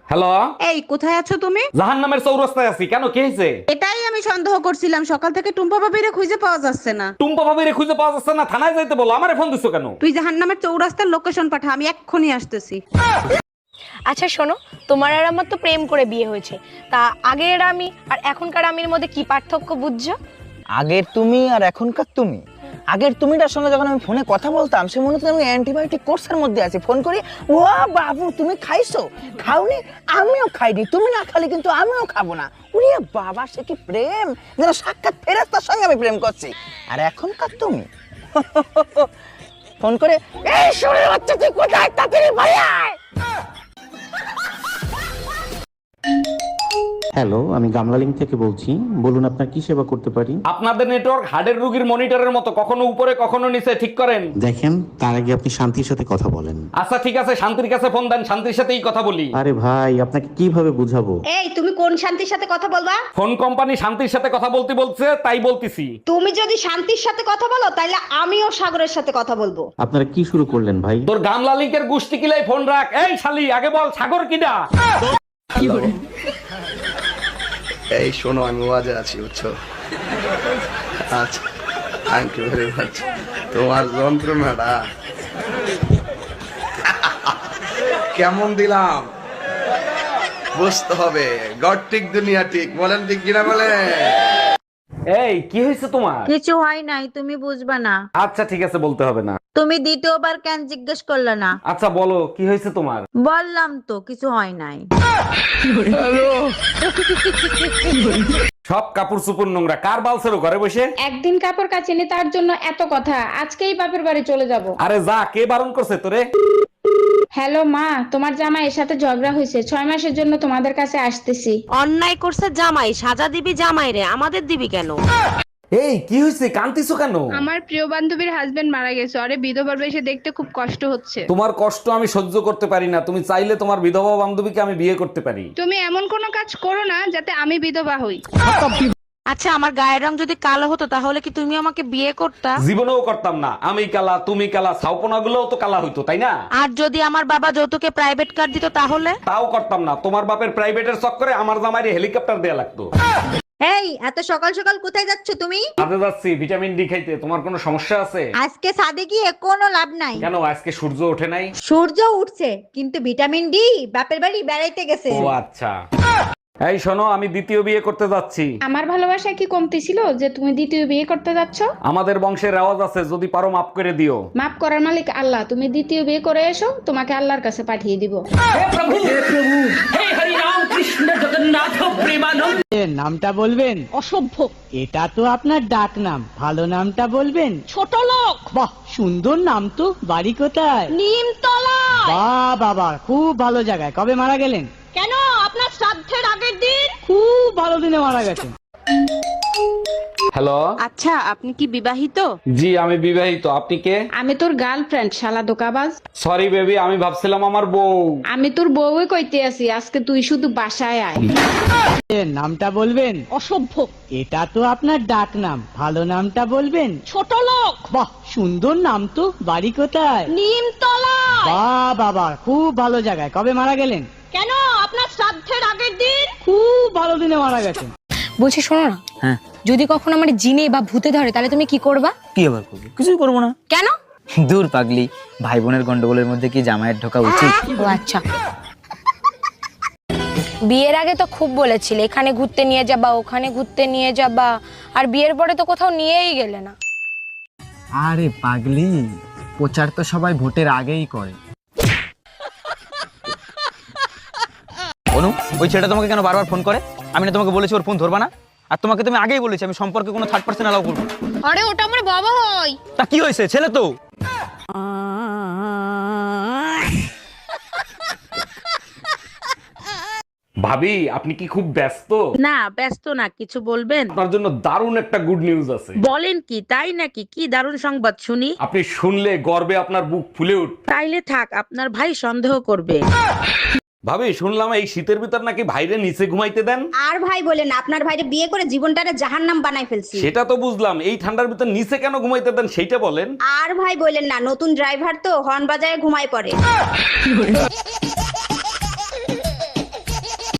Hello, এই কোথায় আছো তুমি? জাহান্নামের চৌরাস্তায় আছি। কেন, কি হয়েছে? এটাই আমি সন্দেহ করছিলাম, সকাল থেকে টুম্পা ভাবিরে খুঁজে পাওয়া যাচ্ছে না। টুম্পা ভাবিরে খুঁজে পাওয়া যাচ্ছে না? থানায় যাইতে বলো, আমারে ফোন দিছো কেন? তুই জাহান্নামের চৌরাস্তার লোকেশন পাঠা, আমি এক্ষুনি আসতেছি। আচ্ছা শোনো, তোমার আর আমার তো প্রেম করে বিয়ে হয়েছে, তা আগের আমি আর এখনকার আমির মধ্যে কি পার্থক্য বুঝছো? আগের তুমি আর এখনকার তুমি। আগের তুমিটার সঙ্গে যখন আমি ফোনে কথা বলতাম সে মনে হতো আমি অ্যান্টিবায়োটিক কোর্সের মধ্যে আছি। ফোন করি, ও বাবু তুমি খাইছো? খাওনি? আমিও খাইনি। তুমি না খালি কিন্তু আমিও খাবো না। ওরে বাবা, সে কি প্রেম! যেন সাক্ষাৎ ফেরেশতার সঙ্গে আমি প্রেম করছি। আর এখনকার তুমি ফোন করে, এই শরীর বাচ্চা তুই কোথায়, তাড়াতাড়ি বাড়ি আয়। হ্যালো, আমি গামলালিং থেকে বলছি। বলুন আপনার কি সেবা করতে পারি? আপনাদের নেটওয়ার্ক হার্টের রোগীর মনিটরের মতো, কখনো উপরে কখনো নিচে, ঠিক করেন। দেখেন, তার আগে আপনি শান্তির সাথে কথা বলেন। আচ্ছা ঠিক আছে, শান্তির কাছে ফোন দেন, শান্তির সাথেই কথা বলি। আরে ভাই, আপনাকে কিভাবে বুঝাবো? এই তুমি কোন শান্তির সাথে কথা বলবা? ফোন কোম্পানি শান্তির সাথে কথা বলতে বলছে, তাই বলতেছি। তুমি যদি শান্তির সাথে কথা বলো তাহলে আমিও সাগরের সাথে কথা বলবো। আপনারা কি শুরু করলেন ভাই? তোর গামলা লিংকের গুষ্টি কিলাই ফোন রাখ। এই শালি, আগে বল সাগর কিডা? এই শোনো, আমি ওয়াজে আছি, বুঝছো? আচ্ছা, থ্যাংক ইউ ভেরি মাচ। তোমার যন্ত্রণাটা কেমন দিলাম বুঝতে হবে। গড ঠিক দুনিয়া ঠিক, বলেন ঠিক কিনা বলে? এই কি হয়েছে তোমার? কিছু হয় নাই, তুমি বুঝবা না। আচ্ছা ঠিক আছে, বলতে হবে না। তুমি দ্বিতীয়বার কেন জিজ্ঞেস করলে না? আচ্ছা বলো, কি হয়েছে তোমার? বললাম তো কিছু হয় নাই। সব কাপড় চুপড় নোংরা, কার বালছেরও ঘরে বসে? একদিন কাপড় কাচিনি তার জন্য এত কথা, আজকেই বাপের বাড়ি চলে যাব। আরে যা, কে বারণ করছে তোরে? হ্যালো মা, তোমার জামাইয়ের সাথে ঝগড়া হয়েছে, 6 মাসের জন্য তোমাদের কাছে আসতেছি। অন্যায় করছে জামাই, সাজা দিবি জামাই রে, আমাদের দিবি কেন? এই কি হয়েছে, কান্তিছো কেন? আমার প্রিয় বান্ধবীর হাজবেন্ড মারা গেছে, আরে বিধবা বেশে দেখতে খুব কষ্ট হচ্ছে। তোমার কষ্ট আমি সহ্য করতে পারি না। তুমি চাইলে তোমার বিধবা বান্ধবীকে আমি বিয়ে করতে পারি। তুমি এমন কোনো কাজ করো না যাতে আমি বিধবা হই। আচ্ছা, আমার গায়ের রং যদি কালো হতো তাহলে কি তুমি আমাকে বিয়ে করতা? জীবনেও করতাম না। আমি কালা, তুমি কালা, ছাউপনা গুলোও তো কালা হইতো, তাই না? আর যদি আমার বাবা যৌতুকে প্রাইভেট কার দিত তাহলে? তাও করতাম না। তোমার বাপের প্রাইভেটের চক্করে আমার জামাইরে হেলিকপ্টার দেয়া লাগতো। এই এত সকাল সকাল কোথায় যাচ্ছ তুমি? কাজে যাচ্ছি ভিটামিন ডি খাইতে। তোমার কোনো সমস্যা আছে? আজকে ছাদে গিয়ে কোনো লাভ নাই। কেন, আজকে সূর্য ওঠে নাই? সূর্য উঠছে কিন্তু ভিটামিন ডি বাপের বাড়ি বেড়াইতে গেছে। ও আচ্ছা। এই শোনো, আমি দ্বিতীয় বিয়ে করতে যাচ্ছি। আমার ভালোবাসা কি কমতি ছিল যে তুমি দ্বিতীয় বিয়ে করতে যাচ্ছ? আমাদের বংশের রেওয়াজ আছে, যদি পারো মাফ করে দিও। মাফ করার মালিক আল্লাহ, তুমি দ্বিতীয় বিয়ে করে এসো, তোমাকে আল্লাহর কাছে পাঠিয়ে দিব। নামটা বলবেন? অসভ্য, এটা তো আপনার ডাক নাম। ভালো নামটা বলবেন? ছোট লোক, বাহ, সুন্দর নাম তো। বাড়ি কোথায়? নিমতলা। বাহ বাবা, খুব ভালো জায়গায়। কবে মারা গেলেন? কেন, আপনার শ্রাদ্ধের আগের দিন। খুব ভালো দিনে মারা গেছেন। হ্যালো। আচ্ছা, আপনি কি বিবাহিত? জি আমি বিবাহিত। আপনি কে? আমি তোর গার্লফ্রেন্ড, শালা দোকাবাজ। সরি বেবি, আমি ভাবছিলাম আমার বউ। আমি তোর বউই কইতে আছি, আজকে তুই শুধু বাসায় আয়। নামটা বলবেন? অসভ্য, এটা তো আপনার ডাক নাম। ভালো নামটা বলবেন? ছোট লোক, বাহ, সুন্দর নাম তো। বাড়ি কোথায়? নিমতলা। বাহ বাবা, খুব ভালো জায়গায়। কবে মারা গেলেন? কেন, আপনার শ্রাদ্ধের আগের দিন। খুব ভালো দিনে মারা গেছেন। বলছি শোনো না, হ্যাঁ। যদি কখনো আমার জিনে বা ভূতে ধরে তাহলে তুমি কি করবা? কি আবার করবো? কিছুই করবো না। কেন? দূর পাগলি, ভাই বোনের গন্ডগোলের মধ্যে কি জামাইয়ের ঢোকা উচিত? ও আচ্ছা। বিয়ের আগে তো খুব বলেছিলে এখানে ঘুরতে নিয়ে যাবা, ওখানে ঘুরতে নিয়ে যাবা, আর বিয়ের পরে তো কোথাও নিয়েই গেলে না। আরে পাগলি, প্রচার তো সবাই ভোটের আগেই করে। অনু, ওই ছেলেটা তোমাকে কেন বারবার ফোন করে? আমি না তোমাকে বলেছি ওর ফোন ধরবা না? আর তোমাকে তুমি আগেই বলেছি আমি সম্পর্কে কোনো থার্ড পার্সন অ্যালাউ করবো না। আরে ওটা আমার বাবা হয়। তা কি হয়েছে, ছেলে তো। ভাবি, আপনি কি খুব ব্যস্ত? না, ব্যস্ত না, কিছু বলবেন? আপনার জন্য দারুণ একটা গুড নিউজ আছে। বলেন কি, তাই নাকি? কি দারুণ সংবাদ শুনি। আপনি শুনলে গর্বে আপনার বুক ফুলে উঠবে। তাইলে থাক, আপনার ভাই সন্দেহ করবে। ভাবি, শুনলাম এই শীতের ভিতর নাকি ভাইরে নিচে ঘুমাইতে দেন। আর ভাই বলেন, আপনার ভাইরে বিয়ে করে জীবনটারে জাহান্নাম বানাই ফেলছি। সেটা তো বুঝলাম, এই ঠান্ডার ভিতর নিচে কেন ঘুমাইতে দেন সেইটা বলেন। আর ভাই বলেন না, নতুন ড্রাইভার তো হর্ন বাজায় ঘুমায় পড়ে।